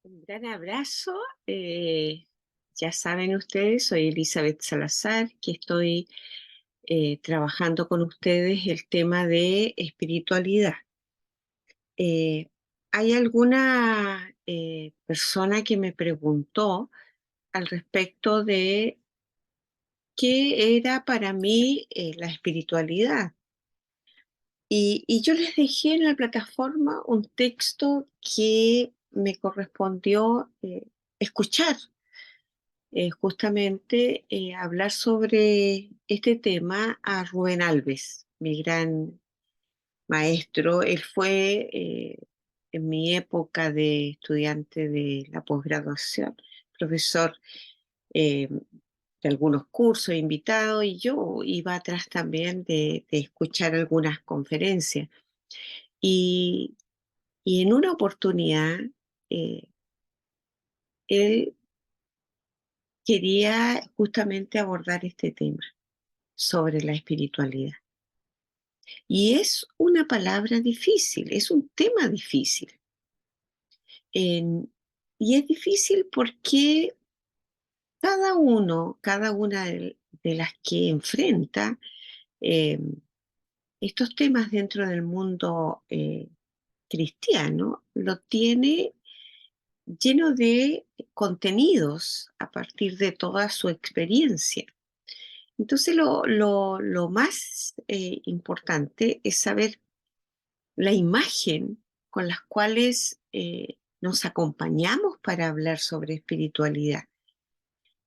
Un gran abrazo. Ya saben ustedes, soy Elizabeth Salazar, que estoy trabajando con ustedes el tema de espiritualidad. Eh, Hay alguna persona que me preguntó al respecto de qué era para mí la espiritualidad. Y yo les dejé en la plataforma un texto que me correspondió escuchar justamente hablar sobre este tema a Rubén Alves, mi gran maestro. Él fue en mi época de estudiante de la posgraduación, profesor eh, de algunos cursos, invitado, y yo iba atrás también de escuchar algunas conferencias. Y, y en una oportunidad, eh, él quería justamente abordar este tema sobre la espiritualidad. Y es una palabra difícil, es un tema difícil. En- y es difícil porque cada una de las que enfrenta eh, estos temas dentro del mundo cristiano, lo tiene lleno de contenidos a partir de toda su experiencia. Entonces, lo más importante es saber la imagen con las cuales nos acompañamos para hablar sobre espiritualidad.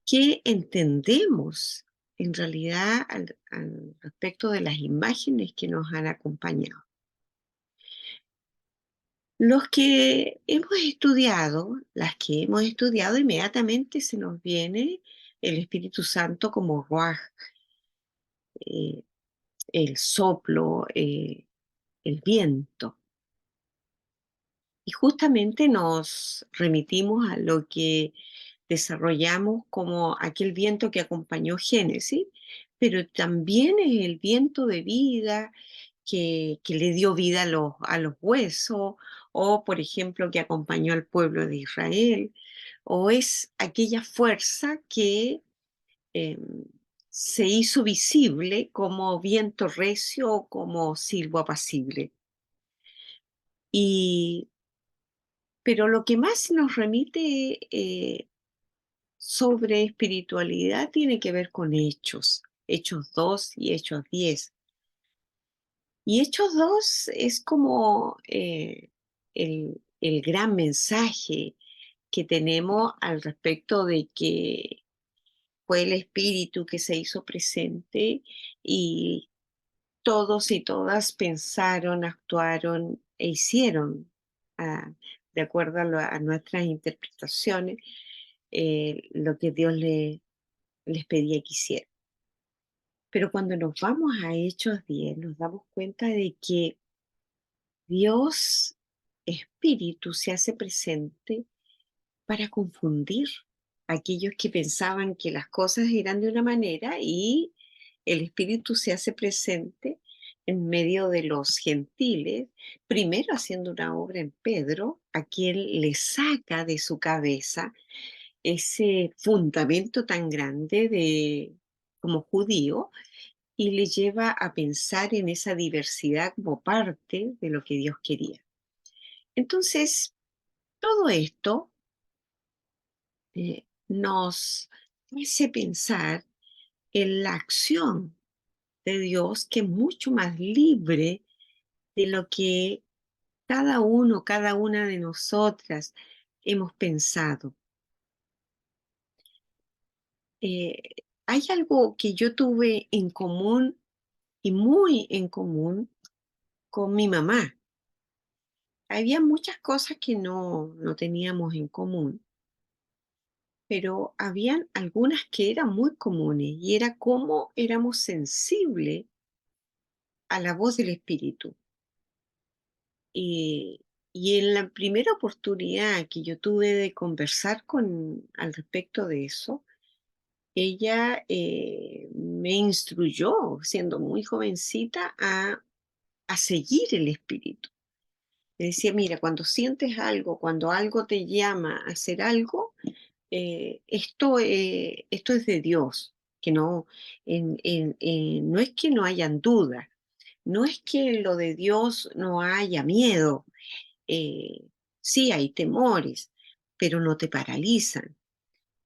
¿Qué entendemos en realidad al respecto de las imágenes que nos han acompañado? Los que hemos estudiado, las que hemos estudiado, inmediatamente se nos viene el Espíritu Santo como Ruaj, eh, el soplo, el viento. Y justamente nos remitimos a lo que desarrollamos como aquel viento que acompañó Génesis, pero también es el viento de vida que le dio vida a los huesos, o por ejemplo que acompañó al pueblo de Israel, o es aquella fuerza que eh, se hizo visible como viento recio o como silbo apacible. Y Pero lo que más nos remite sobre espiritualidad tiene que ver con Hechos, Hechos 2 y Hechos 10. Y Hechos 2 es como el gran mensaje que tenemos al respecto de que fue el Espíritu que se hizo presente y todos y todas pensaron, actuaron e hicieron, ah, de acuerdo a nuestras interpretaciones, lo que Dios les pedía que hicieran. Pero cuando nos vamos a Hechos 10, nos damos cuenta de que Dios, Espíritu, se hace presente para confundir a aquellos que pensaban que las cosas eran de una manera y el Espíritu se hace presente en medio de los gentiles, primero haciendo una obra en Pedro, a quien le saca de su cabeza ese fundamento tan grande de como judío y le lleva a pensar en esa diversidad como parte de lo que Dios quería. Entonces, todo esto nos hace pensar en la acción de Dios, que es mucho más libre de lo que cada uno, cada una de nosotras hemos pensado. Eh, Hay algo que yo tuve en común y muy en común con mi mamá. Había muchas cosas que no teníamos en común, pero habían algunas que eran muy comunes y era cómo éramos sensibles a la voz del espíritu. Y, y en la primera oportunidad que yo tuve de conversar al respecto de eso, ella me instruyó, siendo muy jovencita, a seguir el espíritu. Me decía, mira, cuando sientes algo, cuando algo te llama a hacer algo, esto es de Dios, que no, no es que no hayan dudas, no es que lo de Dios no haya miedo, sí hay temores, pero no te paralizan.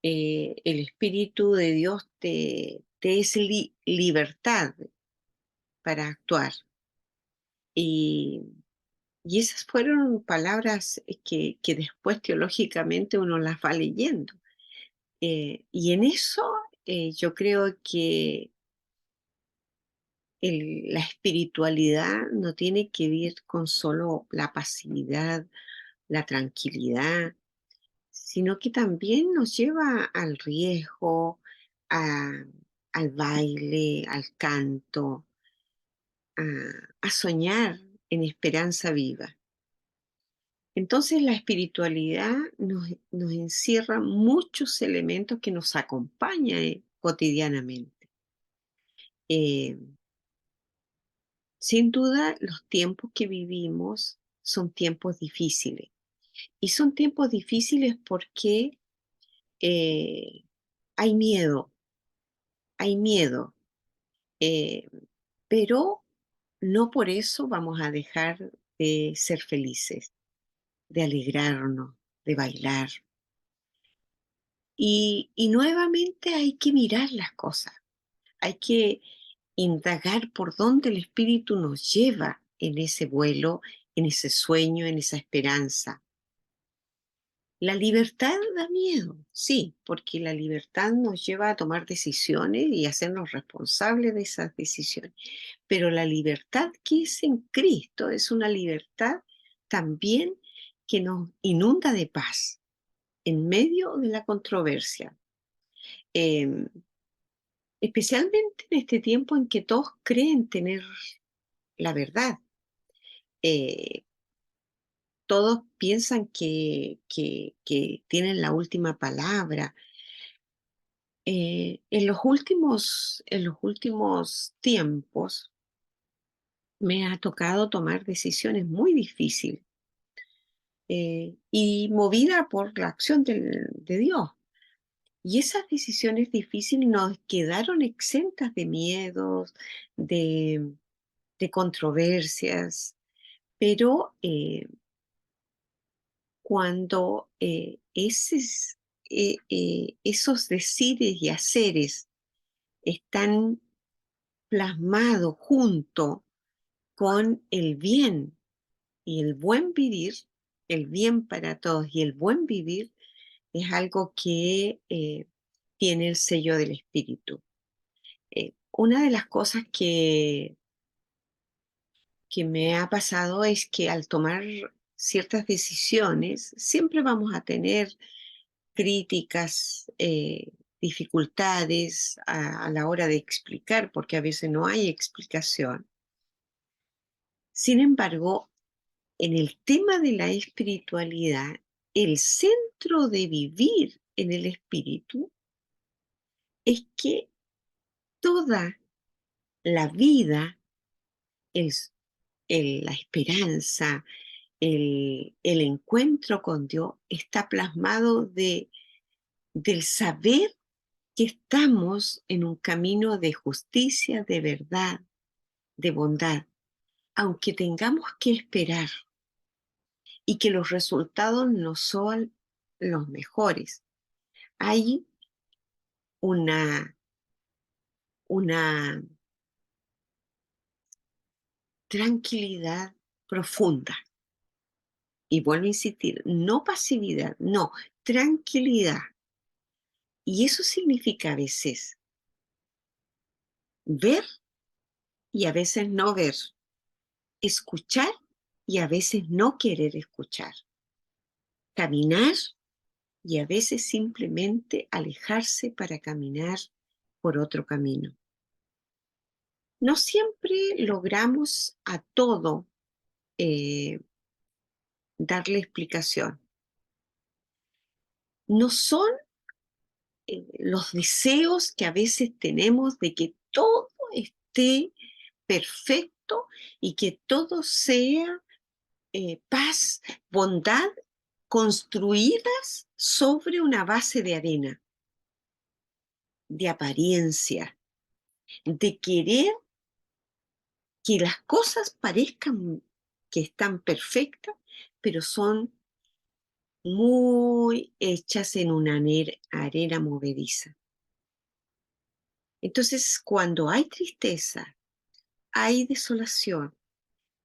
El Espíritu de Dios te es libertad para actuar. Y, y esas fueron palabras que después teológicamente uno las va leyendo. Y en eso yo creo que la espiritualidad no tiene que ver con solo la pasividad, la tranquilidad, sino que también nos lleva al riesgo, a- al baile, al canto, a soñar en esperanza viva. Entonces la espiritualidad nos encierra muchos elementos que nos acompañan cotidianamente. Eh, Sin duda, los tiempos que vivimos son tiempos difíciles. Y son tiempos difíciles porque eh, hay miedo, hay miedo. eh, pero no por eso vamos a dejar de ser felices, de alegrarnos, de bailar. Y nuevamente hay que mirar las cosas, hay que indagar por dónde el espíritu nos lleva en ese vuelo, en ese sueño, en esa esperanza. La libertad da miedo, sí, porque la libertad nos lleva a tomar decisiones y hacernos responsables de esas decisiones. Pero la libertad que es en Cristo es una libertad también que nos inunda de paz en medio de la controversia. Em, Especialmente en este tiempo en que todos creen tener la verdad. Eh, Todos piensan que tienen la última palabra. En los últimos tiempos me ha tocado tomar decisiones muy difíciles y movida por la acción de Dios. Y esas decisiones difíciles nos quedaron exentas de miedos, de, de controversias, pero cuando esos decires y haceres están plasmados junto con el bien y el buen vivir, el bien para todos y el buen vivir, es algo que tiene el sello del espíritu. Una de las cosas que me ha pasado es que al tomar ciertas decisiones, siempre vamos a tener críticas, dificultades a la hora de explicar, porque a veces no hay explicación. Sin embargo, en el tema de la espiritualidad, el centro de vivir en el espíritu es que toda la vida, el- la esperanza, el encuentro con Dios está plasmado del saber que estamos en un camino de justicia, de verdad, de bondad, aunque tengamos que esperar y que los resultados no son los mejores. Hay una, una tranquilidad profunda. Y vuelvo a insistir, no pasividad, no, tranquilidad. Y eso significa a veces ver y a veces no ver, escuchar y a veces no querer escuchar, caminar y a veces simplemente alejarse para caminar por otro camino. No siempre logramos a todo eh, darle explicación. No son los deseos que a veces tenemos de que todo esté perfecto y que todo sea paz, bondad, construidas sobre una base de arena, de apariencia, de querer que las cosas parezcan que están perfectas, pero son muy hechas en una arena movediza. Entonces, cuando hay tristeza, hay desolación,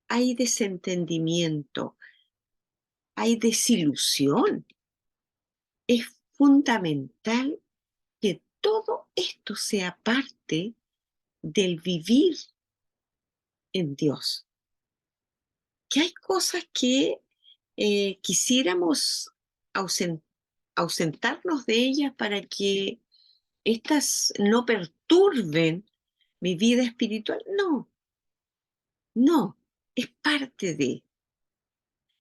hay desentendimiento, hay desilusión, es fundamental que todo esto sea parte del vivir en Dios. Que hay cosas que quisiéramos ausen- ausentarnos de ellas para que éstas no perturben mi vida espiritual. No, no, es parte de.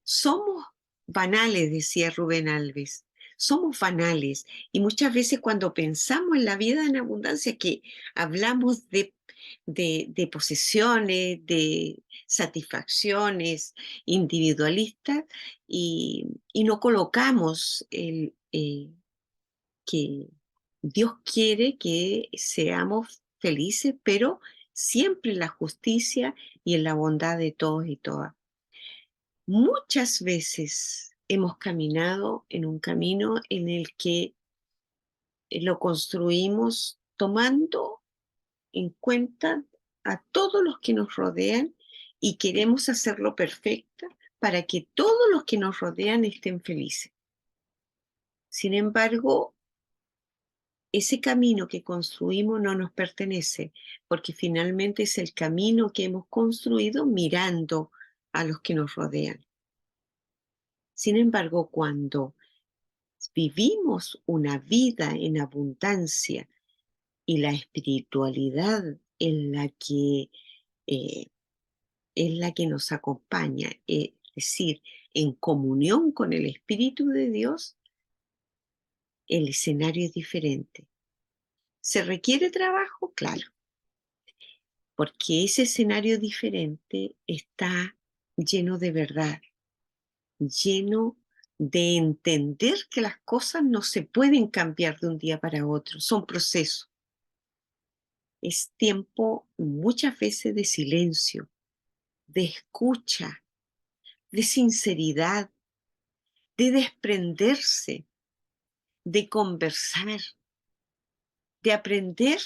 Somos banales, decía Rubén Alves. Somos banales y muchas veces cuando pensamos en la vida en abundancia, que hablamos de posesiones, de satisfacciones individualistas y no colocamos que Dios quiere que seamos felices, pero siempre en la justicia y en la bondad de todos y todas. Muchas veces hemos caminado en un camino en el que lo construimos tomando en cuenta a todos los que nos rodean y queremos hacerlo perfecta para que todos los que nos rodean estén felices. Sin embargo, ese camino que construimos no nos pertenece, porque finalmente es el camino que hemos construido mirando a los que nos rodean. Sin embargo, cuando vivimos una vida en abundancia y la espiritualidad en eh, la que nos acompaña, es decir, en comunión con el Espíritu de Dios, el escenario es diferente. ¿Se requiere trabajo? Claro, porque ese escenario diferente está lleno de verdad, lleno de entender que las cosas no se pueden cambiar de un día para otro, son procesos. Es tiempo muchas veces de silencio, de escucha, de sinceridad, de desprenderse, de conversar, de aprender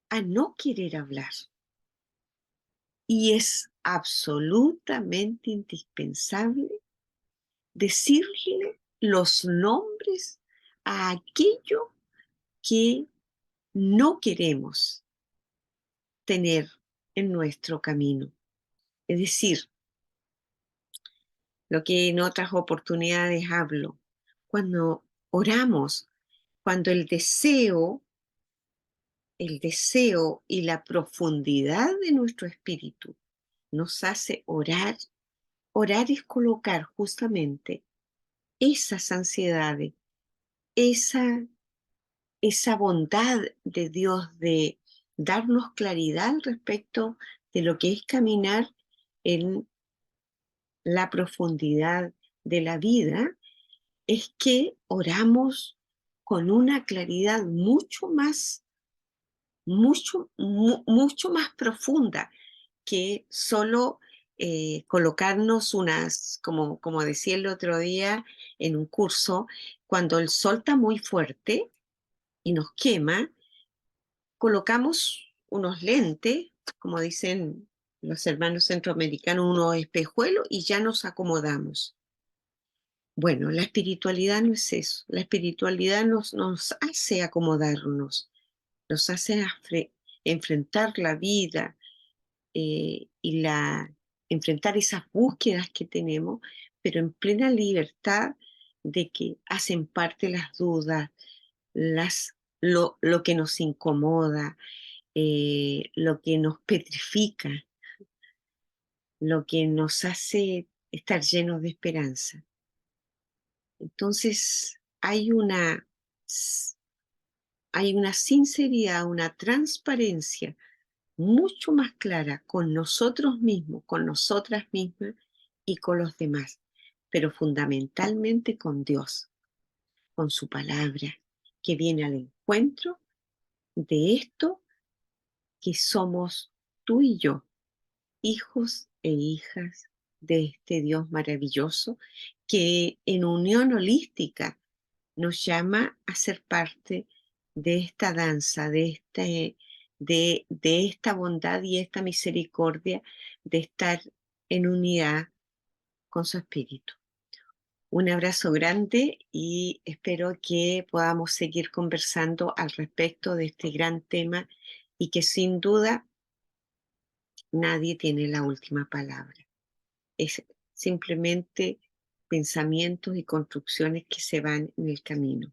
a no querer hablar. Y es absolutamente indispensable decirle los nombres a aquello que no queremos tener en nuestro camino. Es decir, lo que en otras oportunidades hablo, cuando oramos, cuando el deseo y la profundidad de nuestro espíritu nos hace orar, orar es colocar justamente esas ansiedades, esa, esa bondad de Dios de darnos claridad respecto de lo que es caminar en la profundidad de la vida, es que oramos con una claridad mucho más profunda que solo colocarnos como decía el otro día en un curso, cuando el sol está muy fuerte y nos quema, colocamos unos lentes, como dicen los hermanos centroamericanos, unos espejuelos y ya nos acomodamos. Bueno, la espiritualidad no es eso. La espiritualidad nos hace acomodarnos, nos hace enfrentar la vida y enfrentar esas búsquedas que tenemos, pero en plena libertad de que hacen parte las dudas, lo que nos incomoda, lo que nos petrifica, lo que nos hace estar llenos de esperanza. Entonces, hay una sinceridad, una transparencia mucho más clara con nosotros mismos, con nosotras mismas, y con los demás, pero fundamentalmente con Dios, con su palabra, que viene al encuentro de esto que somos tú y yo, hijos e hijas de este Dios maravilloso que en unión holística nos llama a ser parte de esta danza, de esta bondad y esta misericordia de estar en unidad con su espíritu. Un abrazo grande y espero que podamos seguir conversando al respecto de este gran tema y que sin duda nadie tiene la última palabra. Es simplemente pensamientos y construcciones que se van en el camino.